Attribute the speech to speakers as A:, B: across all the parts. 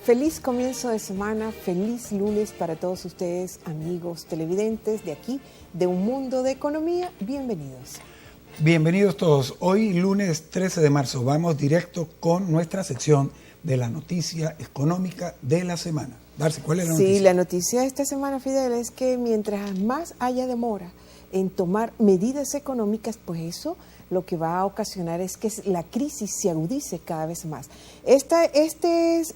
A: Feliz comienzo de semana, feliz lunes para todos ustedes, amigos televidentes de aquí, de Un Mundo de Economía. Bienvenidos.
B: Bienvenidos todos. Hoy, lunes 13 de marzo, vamos directo con nuestra sección de la noticia económica de la semana. Darcy, ¿cuál es la noticia?
A: Sí, la noticia de esta semana, Fidel, es que mientras más haya demora en tomar medidas económicas, pues eso lo que va a ocasionar es que la crisis se agudice cada vez más. Esta es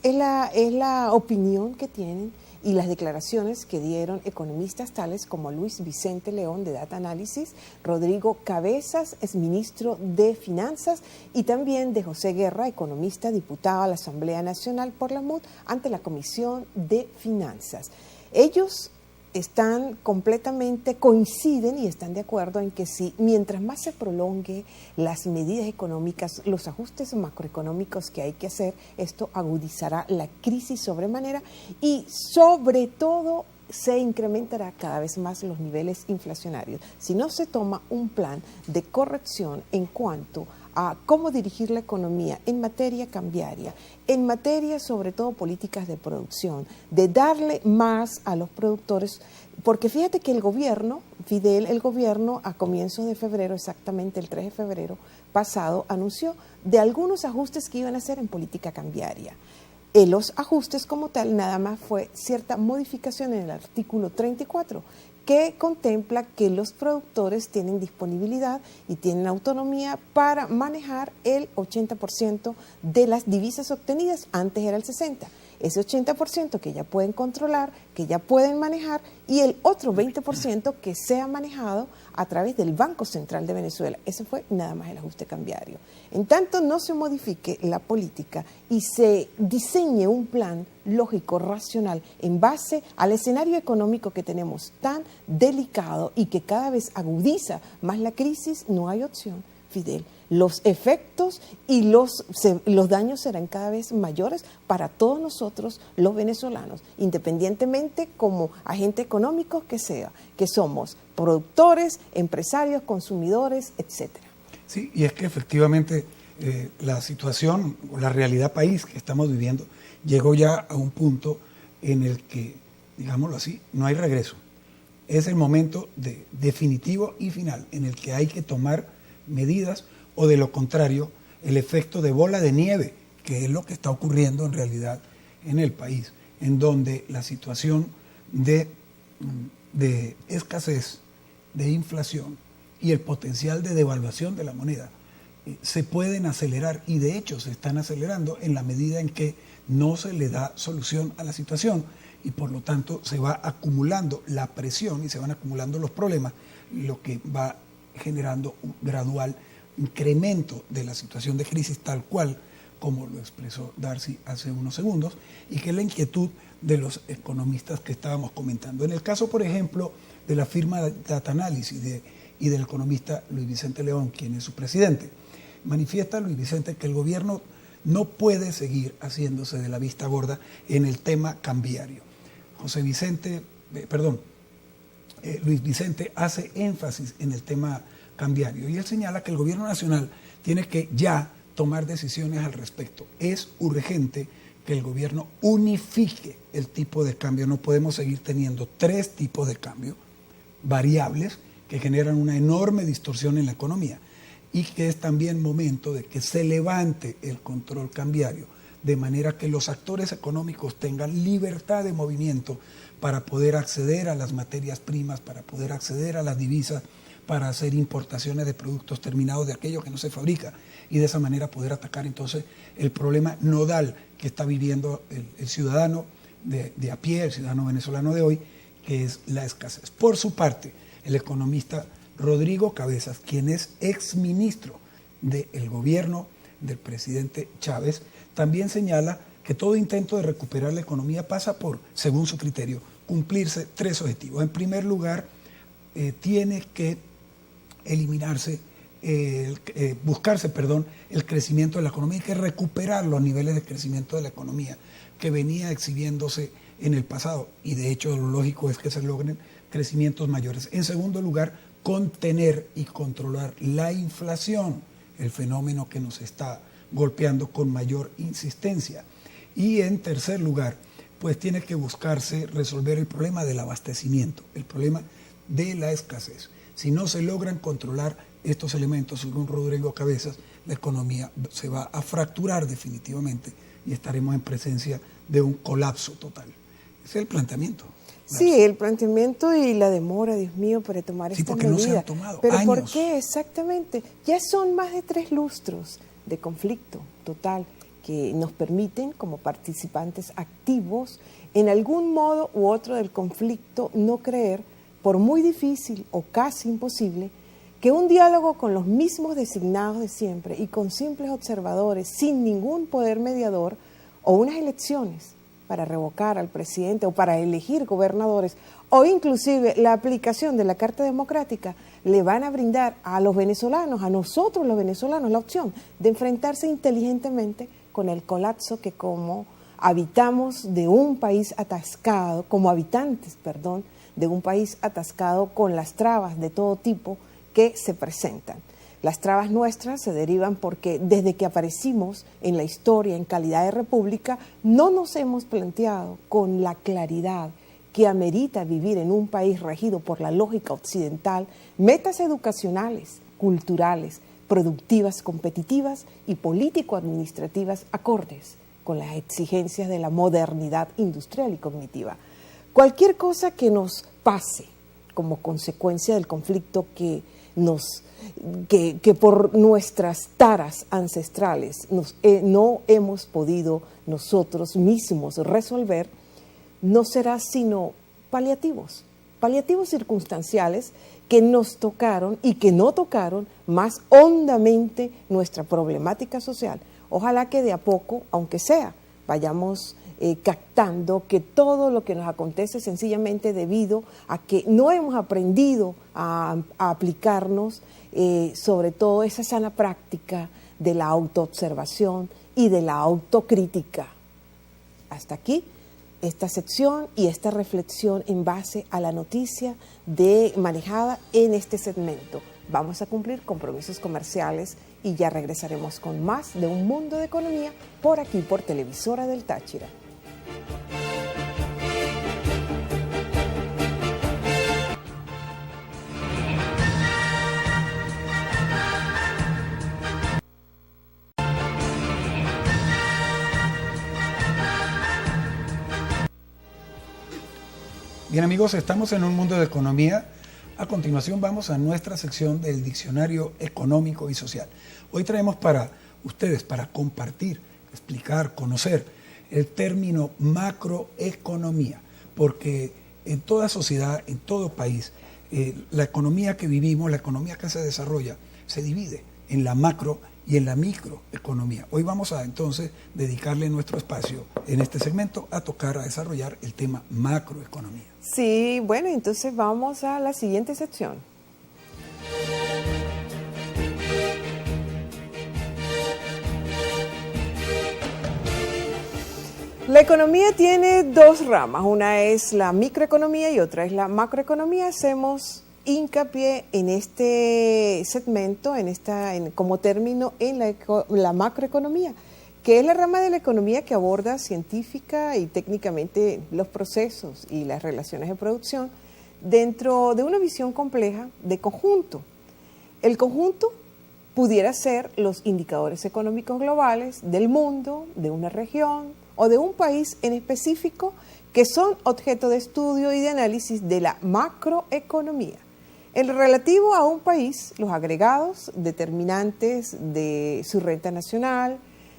A: la opinión que tienen y las declaraciones que dieron economistas tales como Luis Vicente León de Data Analysis, Rodrigo Cabezas, exministro de Finanzas, y también de José Guerra, economista, diputado a la Asamblea Nacional por la MUD ante la Comisión de Finanzas. Ellos coinciden y están de acuerdo en que si mientras más se prolongue las medidas económicas, los ajustes macroeconómicos que hay que hacer, esto agudizará la crisis sobremanera y sobre todo se incrementará cada vez más los niveles inflacionarios. Si no se toma un plan de corrección en cuanto a cómo dirigir la economía en materia cambiaria, en materia sobre todo políticas de producción, de darle más a los productores, porque fíjate que el gobierno a comienzos de febrero, exactamente el 3 de febrero pasado, anunció de algunos ajustes que iban a hacer en política cambiaria. Los ajustes como tal nada más fue cierta modificación en el artículo 34, que contempla que los productores tienen disponibilidad y tienen autonomía para manejar el 80% de las divisas obtenidas, antes era el 60%. Ese 80% que ya pueden controlar, que ya pueden manejar, y el otro 20% que sea manejado a través del Banco Central de Venezuela. Ese fue nada más el ajuste cambiario. En tanto no se modifique la política y se diseñe un plan lógico, racional, en base al escenario económico que tenemos tan delicado y que cada vez agudiza más la crisis, no hay opción, Fidel. Los efectos y los daños serán cada vez mayores para todos nosotros los venezolanos, independientemente como agentes económicos que somos productores, empresarios, consumidores, etcétera.
B: Sí, y es que efectivamente la situación, la realidad país que estamos viviendo, llegó ya a un punto en el que, digámoslo así, no hay regreso. Es el momento definitivo y final en el que hay que tomar medidas, o de lo contrario, el efecto de bola de nieve, que es lo que está ocurriendo en realidad en el país, en donde la situación de escasez, de inflación y el potencial de devaluación de la moneda se pueden acelerar, y de hecho se están acelerando en la medida en que no se le da solución a la situación, y por lo tanto se va acumulando la presión y se van acumulando los problemas, lo que va generando un gradual incremento de la situación de crisis, tal cual como lo expresó Darcy hace unos segundos, y que es la inquietud de los economistas que estábamos comentando. En el caso, por ejemplo, de la firma Data Analysis y del economista Luis Vicente León, quien es su presidente, manifiesta Luis Vicente que el gobierno no puede seguir haciéndose de la vista gorda en el tema cambiario. Luis Vicente hace énfasis en el tema cambiario y él señala que el gobierno nacional tiene que ya tomar decisiones al respecto. Es urgente que el gobierno unifique el tipo de cambio. No podemos seguir teniendo 3 tipos de cambio variables que generan una enorme distorsión en la economía, y que es también momento de que se levante el control cambiario, de manera que los actores económicos tengan libertad de movimiento para poder acceder a las materias primas, para poder acceder a las divisas, para hacer importaciones de productos terminados de aquello que no se fabrica, y de esa manera poder atacar entonces el problema nodal que está viviendo el ciudadano de a pie, el ciudadano venezolano de hoy, que es la escasez. Por su parte, el economista Rodrigo Cabezas, quien es exministro del gobierno del presidente Chávez, también señala que todo intento de recuperar la economía pasa por, según su criterio, cumplirse 3 objetivos. En primer lugar, tiene que buscarse el crecimiento de la economía, y que recuperar los niveles de crecimiento de la economía que venía exhibiéndose en el pasado, y de hecho lo lógico es que se logren crecimientos mayores. En segundo lugar, contener y controlar la inflación, el fenómeno que nos está golpeando con mayor insistencia. Y en tercer lugar, pues tiene que buscarse resolver el problema del abastecimiento, el problema de la escasez. Si no se logran controlar estos elementos, según Rodrigo Cabezas, la economía se va a fracturar definitivamente y estaremos en presencia de un colapso total. Ese es el planteamiento.
A: Sí, el planteamiento y la demora, Dios mío, para tomar esta medida.
B: No se han tomado
A: ¿Pero
B: años.
A: por qué exactamente? Ya son más de 3 lustros de conflicto total que nos permiten, como participantes activos, en algún modo u otro del conflicto, no creer, por muy difícil o casi imposible, que un diálogo con los mismos designados de siempre y con simples observadores, sin ningún poder mediador, o unas elecciones para revocar al presidente o para elegir gobernadores, o inclusive la aplicación de la Carta Democrática, le van a brindar a los venezolanos, a nosotros los venezolanos, la opción de enfrentarse inteligentemente con el colapso que como habitamos de un país atascado, como habitantes, perdón, de un país atascado con las trabas de todo tipo que se presentan. Las trabas nuestras se derivan porque desde que aparecimos en la historia en calidad de república, no nos hemos planteado con la claridad que amerita vivir en un país regido por la lógica occidental, metas educacionales, culturales, productivas, competitivas y político-administrativas acordes con las exigencias de la modernidad industrial y cognitiva. Cualquier cosa que nos pase como consecuencia del conflicto que por nuestras taras ancestrales no hemos podido nosotros mismos resolver, no será sino paliativos circunstanciales que nos tocaron y que no tocaron más hondamente nuestra problemática social. Ojalá que de a poco, aunque sea, vayamos captando que todo lo que nos acontece es sencillamente debido a que no hemos aprendido a aplicarnos sobre todo esa sana práctica de la autoobservación y de la autocrítica. Hasta aquí esta sección y esta reflexión en base a la noticia manejada en este segmento. Vamos a cumplir compromisos comerciales y ya regresaremos con más de Un Mundo de Economía por aquí, por Televisora del Táchira.
B: Bien amigos, estamos en Un Mundo de Economía. A continuación vamos a nuestra sección del Diccionario Económico y Social. Hoy traemos para ustedes, para compartir, explicar, conocer el término macroeconomía, porque en toda sociedad, en todo país, la economía que vivimos, la economía que se desarrolla, se divide en la macro y en la microeconomía. Hoy vamos a entonces dedicarle nuestro espacio en este segmento a desarrollar el tema macroeconomía.
A: Sí, bueno, entonces vamos a la siguiente sección. La economía tiene 2 ramas, una es la microeconomía y otra es la macroeconomía. Hacemos hincapié en este segmento, como término, en la macroeconomía, que es la rama de la economía que aborda científica y técnicamente los procesos y las relaciones de producción dentro de una visión compleja de conjunto. El conjunto pudiera ser los indicadores económicos globales del mundo, de una región o de un país en específico, que son objeto de estudio y de análisis de la macroeconomía. En lo relativo a un país, los agregados determinantes de su renta nacional,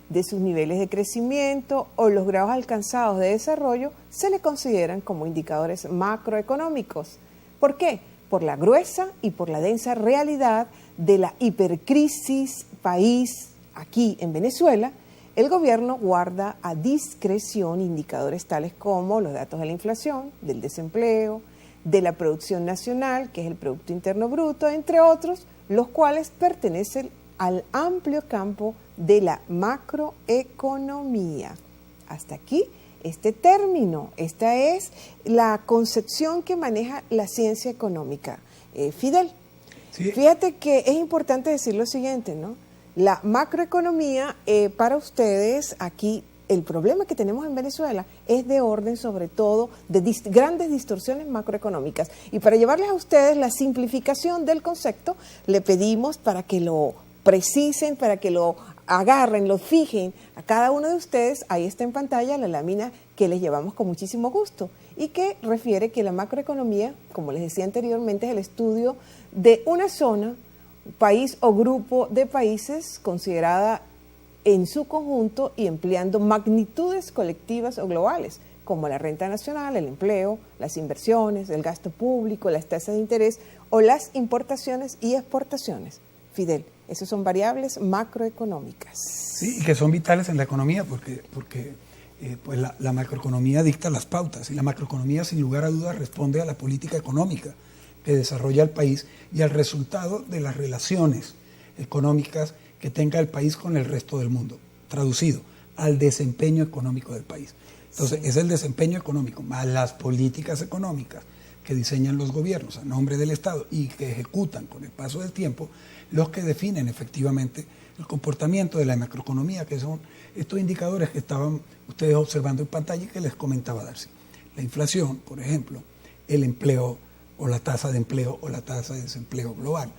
A: de sus niveles de crecimiento o los grados alcanzados de desarrollo se le consideran como indicadores macroeconómicos. ¿Por qué? Por la gruesa y por la densa realidad de la hipercrisis país aquí en Venezuela. El gobierno guarda a discreción indicadores tales como los datos de la inflación, del desempleo, de la producción nacional, que es el Producto Interno Bruto, entre otros, los cuales pertenecen al amplio campo de la macroeconomía. Hasta aquí este término, esta es la concepción que maneja la ciencia económica. Fidel, sí. Fíjate que es importante decir lo siguiente, ¿no? La macroeconomía para ustedes aquí el problema que tenemos en Venezuela es de orden, sobre todo, de grandes distorsiones macroeconómicas. Y para llevarles a ustedes la simplificación del concepto, le pedimos para que lo precisen, para que lo agarren, lo fijen a cada uno de ustedes. Ahí está en pantalla la lámina que les llevamos con muchísimo gusto y que refiere que la macroeconomía, como les decía anteriormente, es el estudio de una zona, país o grupo de países considerada en su conjunto y empleando magnitudes colectivas o globales, como la renta nacional, el empleo, las inversiones, el gasto público, las tasas de interés o las importaciones y exportaciones. Fidel, esas son variables macroeconómicas.
B: Sí, y que son vitales en la economía porque pues la macroeconomía dicta las pautas y la macroeconomía sin lugar a dudas responde a la política económica que desarrolla el país y al resultado de las relaciones económicas que tenga el país con el resto del mundo, traducido al desempeño económico del país. Entonces, es el desempeño económico más las políticas económicas que diseñan los gobiernos a nombre del Estado y que ejecutan con el paso del tiempo los que definen efectivamente el comportamiento de la macroeconomía, que son estos indicadores que estaban ustedes observando en pantalla y que les comentaba Darcy. La inflación, por ejemplo, el empleo o la tasa de empleo o la tasa de desempleo global,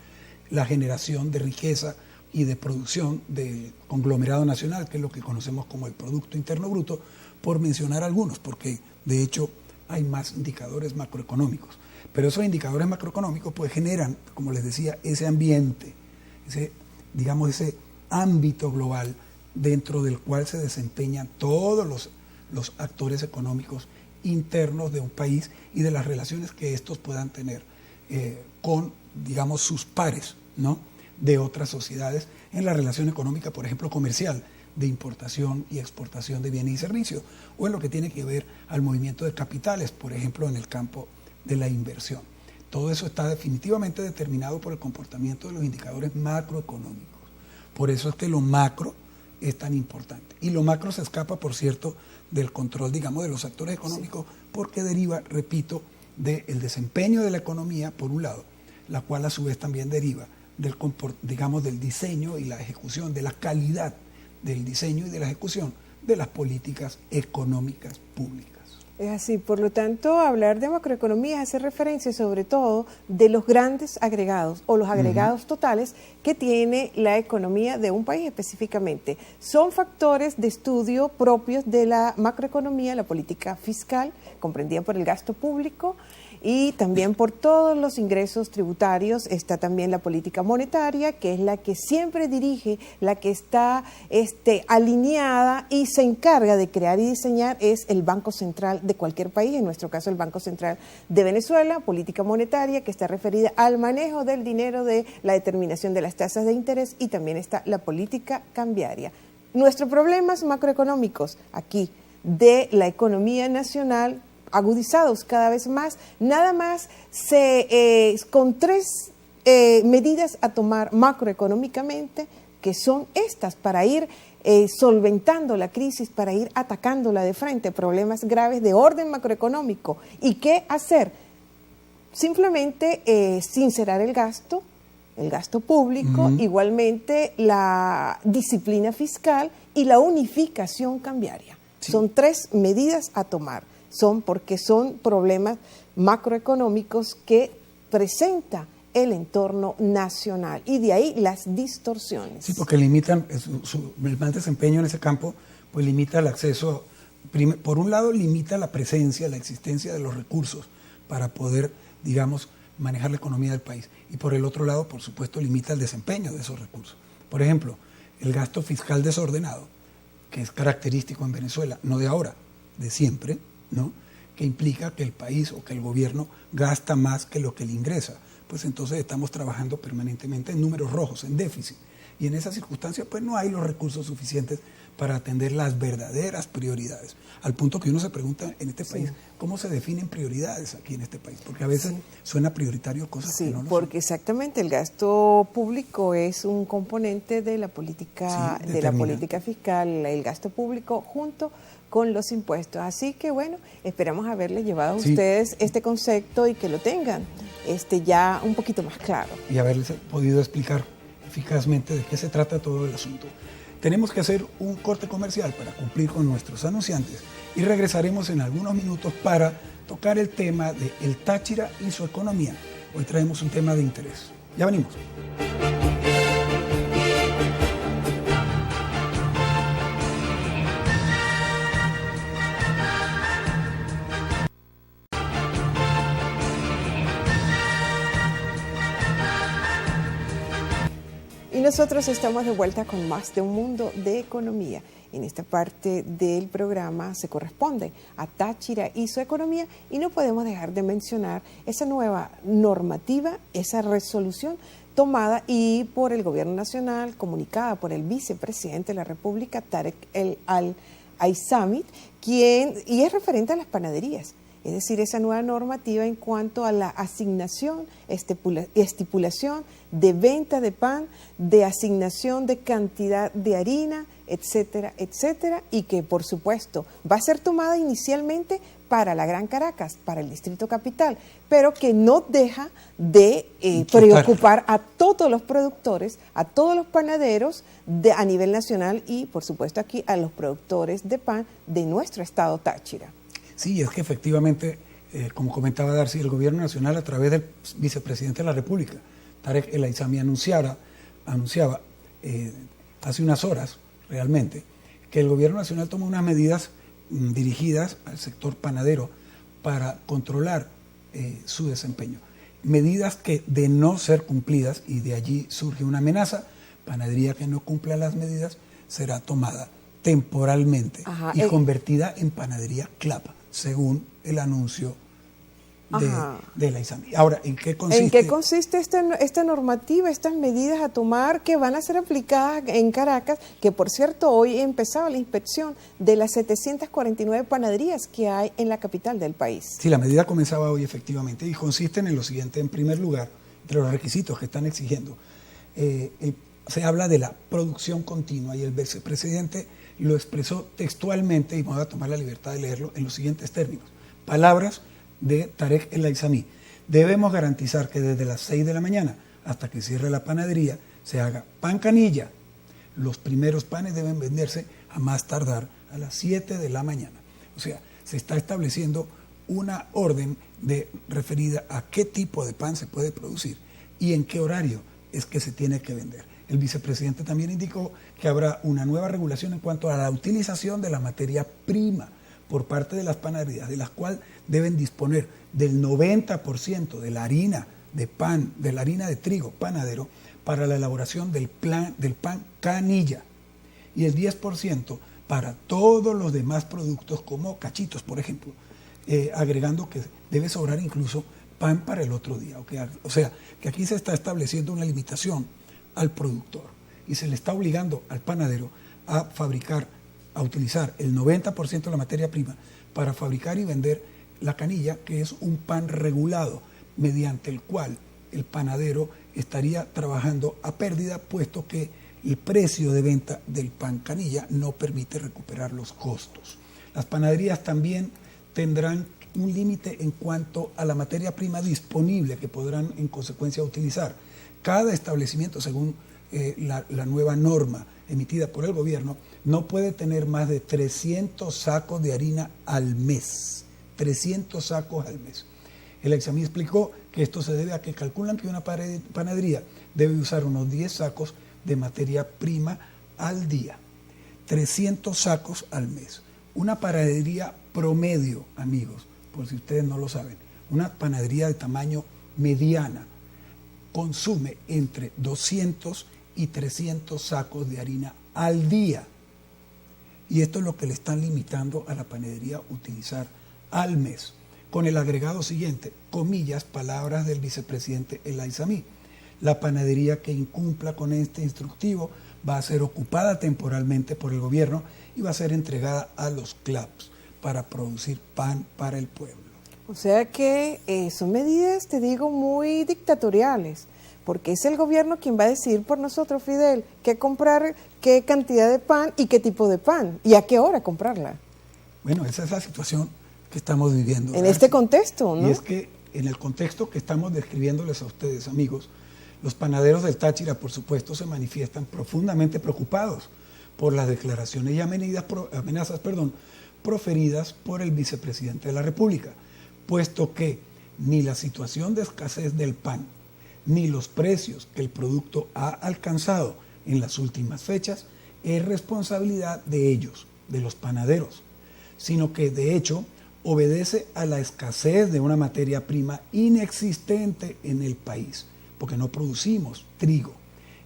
B: la generación de riqueza y de producción del conglomerado nacional, que es lo que conocemos como el Producto Interno Bruto, por mencionar algunos, porque de hecho hay más indicadores macroeconómicos. Pero esos indicadores macroeconómicos pues generan, como les decía, ese ambiente, ese ámbito global dentro del cual se desempeñan todos los actores económicos internos de un país y de las relaciones que estos puedan tener con, digamos, sus pares, ¿no?, de otras sociedades en la relación económica, por ejemplo, comercial, de importación y exportación de bienes y servicios, o en lo que tiene que ver al movimiento de capitales, por ejemplo, en el campo de la inversión. Todo eso está definitivamente determinado por el comportamiento de los indicadores macroeconómicos. Por eso es que lo macro es tan importante. Y lo macro se escapa, por cierto, del control, digamos, de los actores económicos, porque deriva, repito, del desempeño de la economía, por un lado, la cual a su vez también deriva del diseño y la ejecución, de la calidad del diseño y de la ejecución de las políticas económicas públicas.
A: Es así, por lo tanto, hablar de macroeconomía hace referencia sobre todo de los grandes agregados o los agregados totales que tiene la economía de un país específicamente. Son factores de estudio propios de la macroeconomía, la política fiscal, comprendida por el gasto público, y también por todos los ingresos tributarios. Está también la política monetaria, que es la que siempre dirige, la que está alineada y se encarga de crear y diseñar, es el Banco Central de cualquier país, en nuestro caso el Banco Central de Venezuela. Política monetaria que está referida al manejo del dinero, de la determinación de las tasas de interés, y también está la política cambiaria. Nuestros problemas macroeconómicos aquí de la economía nacional, agudizados cada vez más, nada más con tres medidas a tomar macroeconómicamente, que son estas, para ir solventando la crisis, para ir atacándola de frente, problemas graves de orden macroeconómico. ¿Y qué hacer? Simplemente sincerar el gasto público, igualmente la disciplina fiscal y la unificación cambiaria. Sí. Son tres medidas a tomar. Porque son problemas macroeconómicos que presenta el entorno nacional, y de ahí las distorsiones.
B: Sí, porque limitan el mal desempeño en ese campo, pues limita el acceso. Por un lado, limita la presencia, la existencia de los recursos para poder, digamos, manejar la economía del país. Y por el otro lado, por supuesto, limita el desempeño de esos recursos. Por ejemplo, el gasto fiscal desordenado, que es característico en Venezuela, no de ahora, de siempre, ¿no?, que implica que el país o que el gobierno gasta más que lo que le ingresa. Pues entonces estamos trabajando permanentemente en números rojos, en déficit. Y en esas circunstancias pues no hay los recursos suficientes para atender las verdaderas prioridades. Al punto que uno se pregunta en este país, ¿cómo se definen prioridades aquí en este país? Porque a veces suena prioritario cosas que no lo
A: porque son. Exactamente, el gasto público es un componente de la política, fiscal, el gasto público junto con los impuestos. Así que bueno, esperamos haberles llevado a ustedes este concepto y que lo tengan ya un poquito más claro.
B: Y haberles podido explicar eficazmente de qué se trata todo el asunto. Tenemos que hacer un corte comercial para cumplir con nuestros anunciantes y regresaremos en algunos minutos para tocar el tema de el Táchira y su economía. Hoy traemos un tema de interés. Ya venimos.
A: Y nosotros estamos de vuelta con más de Un Mundo de Economía. En esta parte del programa se corresponde a Táchira y su economía y no podemos dejar de mencionar esa nueva normativa, esa resolución tomada y por el Gobierno Nacional, comunicada por el vicepresidente de la República, Tarek El Al-Aissami, y es referente a las panaderías. Es decir, esa nueva normativa en cuanto a la asignación, estipulación de venta de pan, de asignación de cantidad de harina, etcétera, etcétera, y que por supuesto va a ser tomada inicialmente para la Gran Caracas, para el Distrito Capital, pero que no deja de preocupar a todos los productores, a todos los panaderos a nivel nacional y por supuesto aquí a los productores de pan de nuestro estado Táchira.
B: Sí, es que efectivamente, como comentaba Darcy, el Gobierno Nacional a través del vicepresidente de la República, Tarek El Aissami, anunciaba hace unas horas realmente que el Gobierno Nacional toma unas medidas dirigidas al sector panadero para controlar su desempeño. Medidas que de no ser cumplidas, y de allí surge una amenaza, panadería que no cumpla las medidas será tomada temporalmente y convertida en panadería clapa, según el anuncio de la Aissami. Ahora, ¿en qué consiste?
A: ¿En qué consiste esta normativa, estas medidas a tomar que van a ser aplicadas en Caracas? Que por cierto, hoy empezaba la inspección de las 749 panaderías que hay en la capital del país.
B: Sí, la medida comenzaba hoy efectivamente y consisten en lo siguiente. En primer lugar, entre los requisitos que están exigiendo, se habla de la producción continua y el vicepresidente lo expresó textualmente, y me voy a tomar la libertad de leerlo en los siguientes términos. Palabras de Tarek El Aissami: debemos garantizar que desde las 6 de la mañana hasta que cierre la panadería se haga pan canilla. Los primeros panes deben venderse a más tardar a las 7 de la mañana. O sea, se está estableciendo una orden referida a qué tipo de pan se puede producir y en qué horario es que se tiene que vender. El vicepresidente también indicó que habrá una nueva regulación en cuanto a la utilización de la materia prima por parte de las panaderías, de las cuales deben disponer del 90% de la harina de pan, de la harina de trigo panadero, para la elaboración del pan canilla, y el 10% para todos los demás productos como cachitos, por ejemplo, agregando que debe sobrar incluso pan para el otro día. O sea, que aquí se está estableciendo una limitación al productor y se le está obligando al panadero a utilizar el 90% de la materia prima para fabricar y vender la canilla, que es un pan regulado, mediante el cual el panadero estaría trabajando a pérdida, puesto que el precio de venta del pan canilla no permite recuperar los costos. Las panaderías también tendrán un límite en cuanto a la materia prima disponible que podrán en consecuencia utilizar. Cada establecimiento, según la nueva norma emitida por el gobierno, no puede tener más de 300 sacos de harina al mes. 300 sacos al mes. El Aissami explicó que esto se debe a que calculan que una panadería debe usar unos 10 sacos de materia prima al día. 300 sacos al mes. Una panadería promedio, amigos, por si ustedes no lo saben, una panadería de tamaño mediana consume entre 200 y 300 sacos de harina al día. Y esto es lo que le están limitando a la panadería utilizar al mes. Con el agregado siguiente, comillas, palabras del vicepresidente El Aissami: la panadería que incumpla con este instructivo va a ser ocupada temporalmente por el gobierno y va a ser entregada a los CLAPs para producir pan para el pueblo.
A: O sea que son medidas, te digo, muy dictatoriales, porque es el gobierno quien va a decidir por nosotros, Fidel, qué comprar, qué cantidad de pan y qué tipo de pan y a qué hora comprarla.
B: Bueno, esa es la situación que estamos viviendo.
A: En este contexto, ¿no?
B: Y es que en el contexto que estamos describiéndoles a ustedes, amigos, los panaderos del Táchira, por supuesto, se manifiestan profundamente preocupados por las declaraciones y amenazas proferidas por el vicepresidente de la República, puesto que ni la situación de escasez del pan, ni los precios que el producto ha alcanzado en las últimas fechas es responsabilidad de ellos, de los panaderos, sino que de hecho obedece a la escasez de una materia prima inexistente en el país, porque no producimos trigo,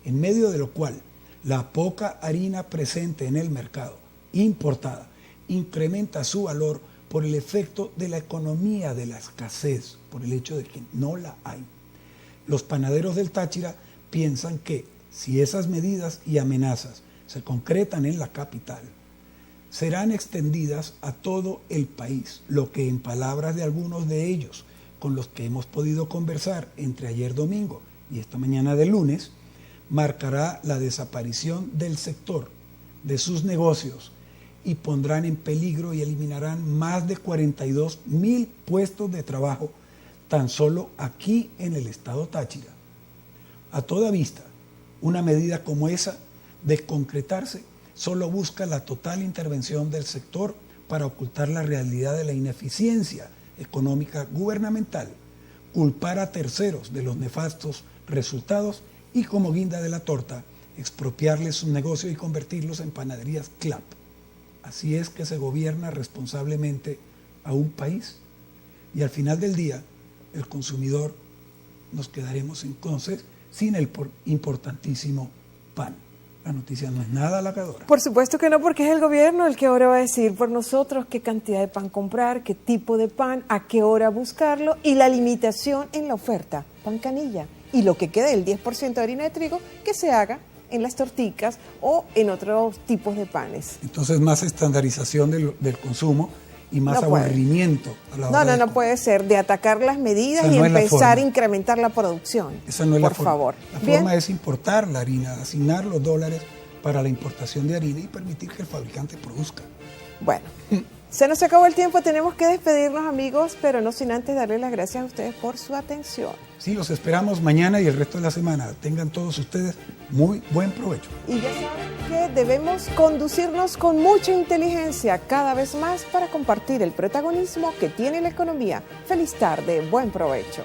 B: en medio de lo cual la poca harina presente en el mercado, importada, incrementa su valor por el efecto de la economía de la escasez, por el hecho de que no la hay. Los panaderos del Táchira piensan que si esas medidas y amenazas se concretan en la capital, serán extendidas a todo el país, lo que en palabras de algunos de ellos, con los que hemos podido conversar entre ayer domingo y esta mañana de lunes, marcará la desaparición del sector, de sus negocios, y pondrán en peligro y eliminarán más de 42,000 puestos de trabajo tan solo aquí en el estado Táchira. A toda vista, una medida como esa, de concretarse, solo busca la total intervención del sector para ocultar la realidad de la ineficiencia económica gubernamental, culpar a terceros de los nefastos resultados y, como guinda de la torta, expropiarles sus negocios y convertirlos en panaderías CLAP. Así es que se gobierna responsablemente a un país, y al final del día el consumidor nos quedaremos entonces sin el importantísimo pan. La noticia no es nada halagadora.
A: Por supuesto que no, porque es el gobierno el que ahora va a decir por nosotros qué cantidad de pan comprar, qué tipo de pan, a qué hora buscarlo, y la limitación en la oferta, pan canilla, y lo que quede del 10% de harina de trigo, que se haga en las torticas o en otros tipos de panes.
B: Entonces, más estandarización del consumo y más aburrimiento a la hora
A: No puede ser de atacar las medidas y empezar a incrementar la producción.
B: Esa no es la forma.
A: Por favor.
B: La forma es importar la harina, asignar los dólares para la importación de harina y permitir que el fabricante produzca.
A: Bueno, se nos acabó el tiempo, tenemos que despedirnos, amigos, pero no sin antes darles las gracias a ustedes por su atención.
B: Sí, los esperamos mañana y el resto de la semana. Tengan todos ustedes muy buen provecho.
A: Y ya saben que debemos conducirnos con mucha inteligencia cada vez más para compartir el protagonismo que tiene la economía. Feliz tarde, buen provecho.